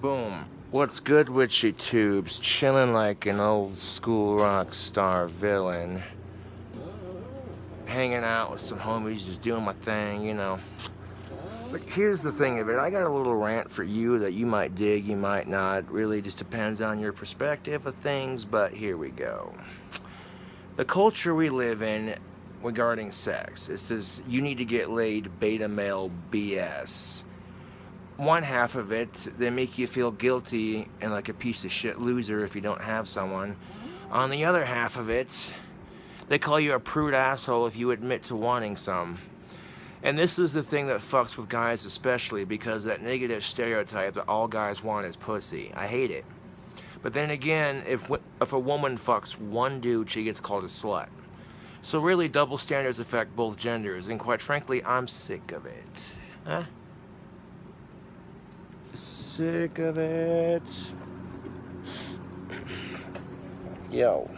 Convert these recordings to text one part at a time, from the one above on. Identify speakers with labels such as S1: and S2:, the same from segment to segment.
S1: Boom. What's good with you tubes? Chilling like an old school rock star villain. Hanging out with some homies, just doing my thing, you know. But here's the thing of it. I got a little rant for you that you might dig, you might not. Really just depends on your perspective of things, but here we go. The culture we live in regarding sex, it's this you need to get laid beta male BS. One half of it, they make you feel guilty and like a piece of shit loser if you don't have someone. On the other half of it, they call you a prude asshole if you admit to wanting some. And this is the thing that fucks with guys especially, because that negative stereotype that all guys want is pussy. I hate it. But then again, if a woman fucks one dude, she gets called a slut. So really, double standards affect both genders, and quite frankly, I'm sick of it. Huh? Sick of it. Yo.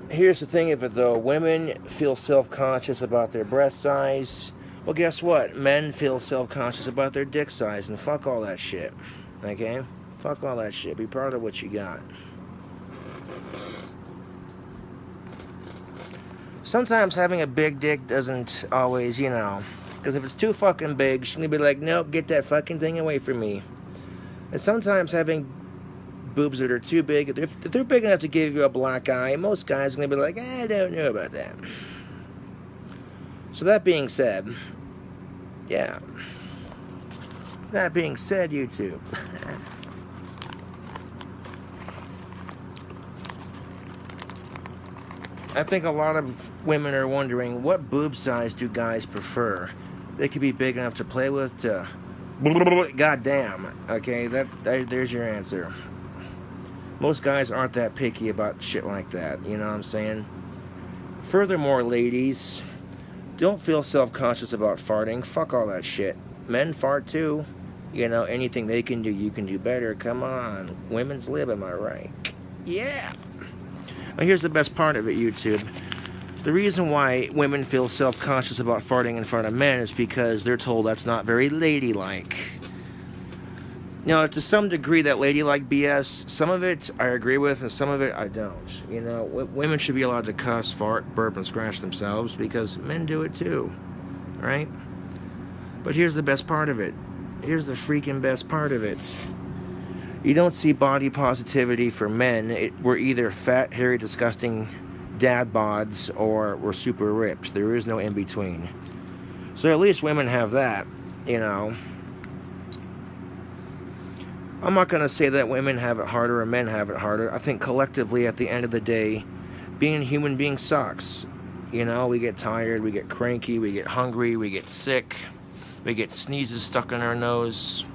S1: Here's the thing of it though, women feel self-conscious about their breast size. Well, guess what? Men feel self-conscious about their dick size, and fuck all that shit. Okay? Fuck all that shit. Be proud of what you got. Sometimes having a big dick doesn't always, you know, because if it's too fucking big, she's gonna be like, nope, get that fucking thing away from me. And sometimes having boobs that are too big, if they're big enough to give you a black eye, most guys are gonna be like, I don't know about that. So that being said, yeah. That being said, YouTube. I think a lot of women are wondering, what boob size do guys prefer? They could be big enough to play with to... Goddamn. Okay, there's your answer. Most guys aren't that picky about shit like that, you know what I'm saying? Furthermore, ladies, don't feel self-conscious about farting. Fuck all that shit. Men fart too. You know, anything they can do, you can do better. Come on. Women's lib, am I right? Yeah. Now here's the best part of it, YouTube. The reason why women feel self-conscious about farting in front of men is because they're told that's not very ladylike. Now, to some degree, that ladylike BS, some of it I agree with, and some of it I don't. You know, women should be allowed to cuss, fart, burp, and scratch themselves, because men do it too, right? But here's the best part of it. Here's the freaking best part of it. You don't see body positivity for men. We're either fat, hairy, disgusting dad bods, or we're super ripped. There is no in between. So at least women have that, you know. I'm not going to say that women have it harder or men have it harder. I think collectively, at the end of the day, being a human being sucks. You know, we get tired, we get cranky, we get hungry, we get sick, we get sneezes stuck in our nose,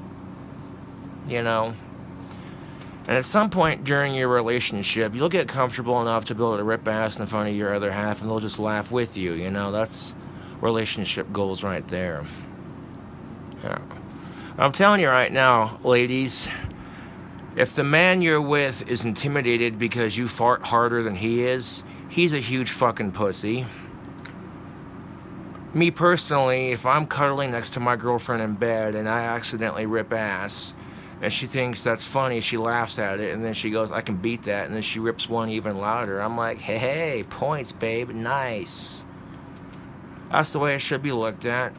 S1: you know. And at some point during your relationship, you'll get comfortable enough to be able to rip ass in front of your other half, and they'll just laugh with you, you know. That's relationship goals right there. Yeah. I'm telling you right now, ladies, if the man you're with is intimidated because you fart harder than he is, he's a huge fucking pussy. Me personally, if I'm cuddling next to my girlfriend in bed and I accidentally rip ass, and she thinks that's funny, she laughs at it, and then she goes, I can beat that, and then she rips one even louder. I'm like, hey, points, babe, nice. That's the way it should be looked at.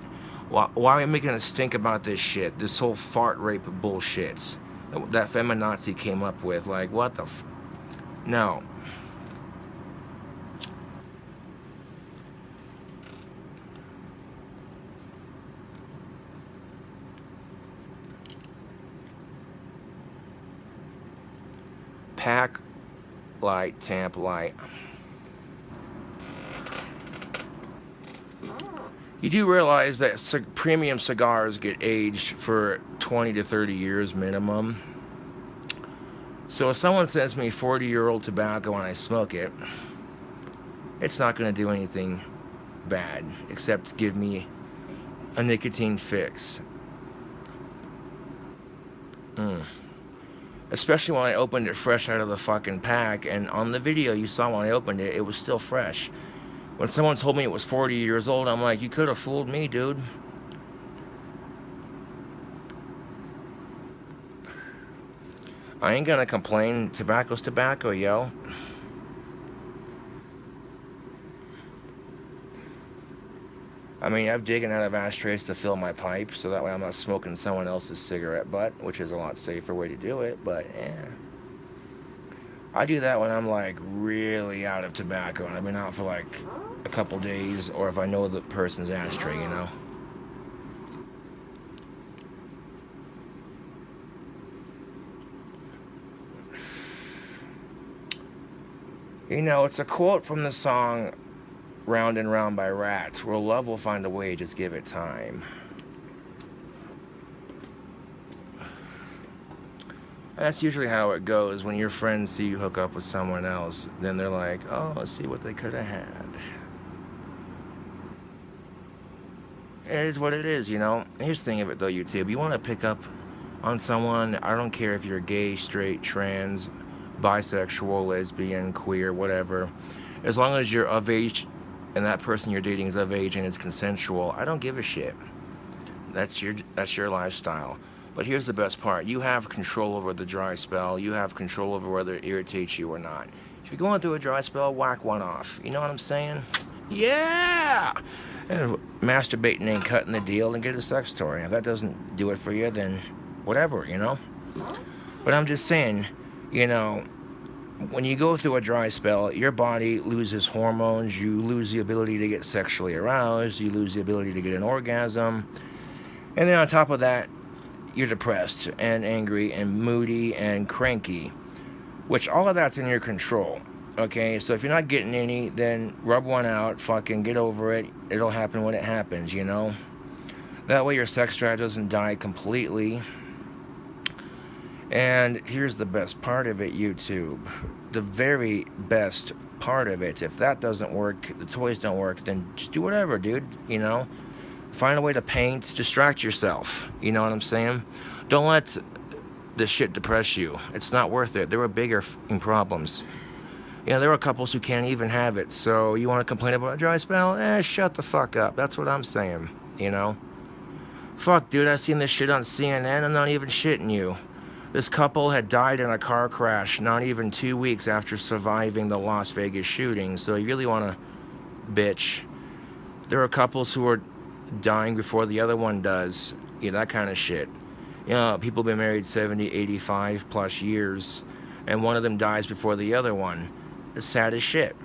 S1: Why are we making a stink about this shit? This whole fart rape bullshit that feminazi came up with. Like, what the f... No. Pack light, tamp light. You do realize that premium cigars get aged for 20 to 30 years minimum. So if someone sends me 40-year-old tobacco and I smoke it, it's not going to do anything bad except give me a nicotine fix. Especially when I opened it fresh out of the fucking pack, and on the video you saw when I opened it, it was still fresh. When someone told me it was 40 years old, I'm like, you could have fooled me, dude. I ain't gonna complain. Tobacco's tobacco, yo. I mean, I've taken out of ashtrays to fill my pipe, so that way I'm not smoking someone else's cigarette butt, which is a lot safer way to do it, but yeah. I do that when I'm like really out of tobacco and I've been out for like a couple days, or if I know the person's ashtray, you know. You know, it's a quote from the song Round and Round by Rant, where love will find a way, just give it time. That's usually how it goes. When your friends see you hook up with someone else, then they're like, oh, let's see what they could have had. It is what it is, you know. Here's the thing of it though, YouTube. You want to pick up on someone, I don't care if you're gay, straight, trans, bisexual, lesbian, queer, whatever. As long as you're of age and that person you're dating is of age and it's consensual, I don't give a shit. That's your lifestyle. But here's the best part. You have control over the dry spell. You have control over whether it irritates you or not. If you're going through a dry spell, whack one off. You know what I'm saying? Yeah! And masturbating ain't cutting the deal, and get a sex toy. If that doesn't do it for you, then whatever, you know? But I'm just saying, you know, when you go through a dry spell, your body loses hormones. You lose the ability to get sexually aroused. You lose the ability to get an orgasm. And then on top of that, you're depressed and angry and moody and cranky, which all of that's in your control, okay? So if you're not getting any, then rub one out, fucking get over it. It'll happen when it happens, you know? That way your sex drive doesn't die completely. And here's the best part of it, YouTube. The very best part of it, if that doesn't work, the toys don't work, then just do whatever, dude, you know? Find a way to paint, distract yourself. You know what I'm saying? Don't let this shit depress you. It's not worth it. There were bigger problems. You know, there are couples who can't even have it. So you want to complain about a dry spell? Shut the fuck up. That's what I'm saying, you know? Fuck, dude, I seen this shit on CNN. I'm not even shitting you. This couple had died in a car crash not even 2 weeks after surviving the Las Vegas shooting. So you really want to bitch. There are couples who are dying before the other one does, you know, that kind of shit. You know, people have been married 70, 85 plus years, and one of them dies before the other one. It's sad as shit,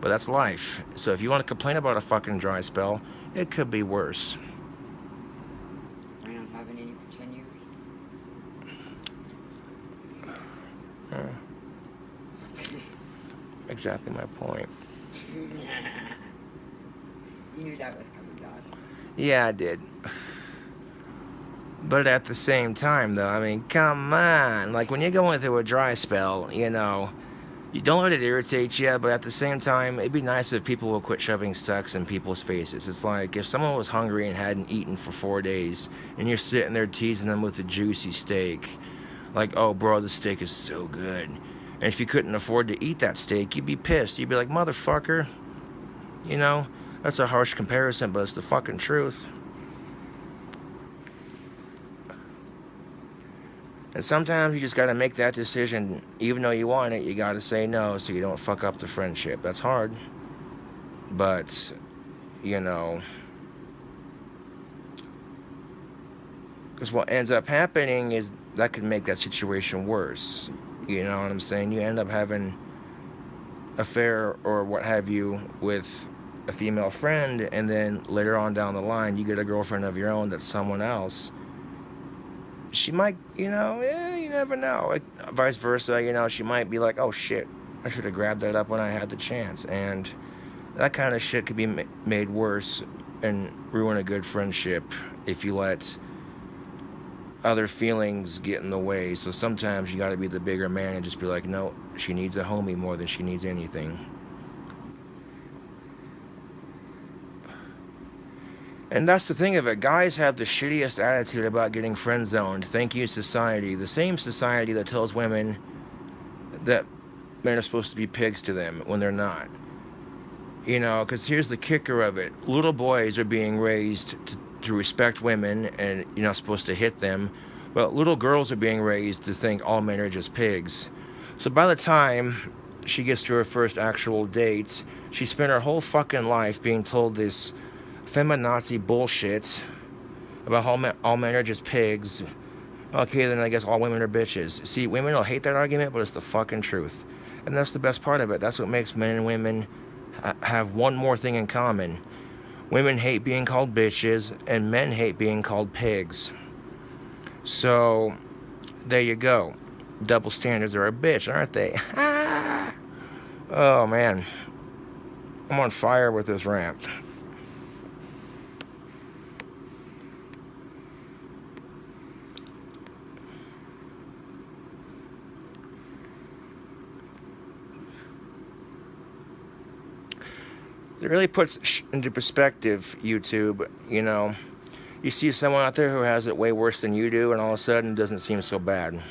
S1: but that's life. So if you want to complain about a fucking dry spell, it could be worse.
S2: I don't have any for 10 years.
S1: Exactly my point.
S2: You knew that was coming, Josh.
S1: Yeah, I did. But at the same time, though, I mean, come on. Like, when you're going through a dry spell, you know, you don't let it irritate you, but at the same time, it'd be nice if people would quit shoving sex in people's faces. It's like, if someone was hungry and hadn't eaten for 4 days, and you're sitting there teasing them with a juicy steak, like, oh, bro, the steak is so good. And if you couldn't afford to eat that steak, you'd be pissed. You'd be like, motherfucker, you know? That's a harsh comparison, but it's the fucking truth. And sometimes you just gotta make that decision. Even though you want it, you gotta say no so you don't fuck up the friendship. That's hard. But, you know, because what ends up happening is that could make that situation worse. You know what I'm saying? You end up having an affair or what have you with a female friend, and then later on down the line you get a girlfriend of your own that's someone else. She might, you know, you never know. Like, vice versa, you know, she might be like, oh shit, I should have grabbed that up when I had the chance. And that kind of shit could be made worse and ruin a good friendship if you let other feelings get in the way. So sometimes you got to be the bigger man and just be like, no, she needs a homie more than she needs anything. And that's the thing of it. Guys have the shittiest attitude about getting friend-zoned. Thank you, society. The same society that tells women that men are supposed to be pigs to them when they're not. You know, because here's the kicker of it. Little boys are being raised to respect women, and you're not supposed to hit them. But little girls are being raised to think all men are just pigs. So by the time she gets to her first actual date, she spent her whole fucking life being told this feminazi bullshit about how all men are just pigs. Okay, then I guess all women are bitches. See, women will hate that argument, but it's the fucking truth. And that's the best part of it. That's what makes men and women have one more thing in common. Women hate being called bitches, and men hate being called pigs. So, there you go. Double standards are a bitch, aren't they? Oh, man. I'm on fire with this rant. It really puts into perspective, YouTube, you know. You see someone out there who has it way worse than you do, and all of a sudden it doesn't seem so bad.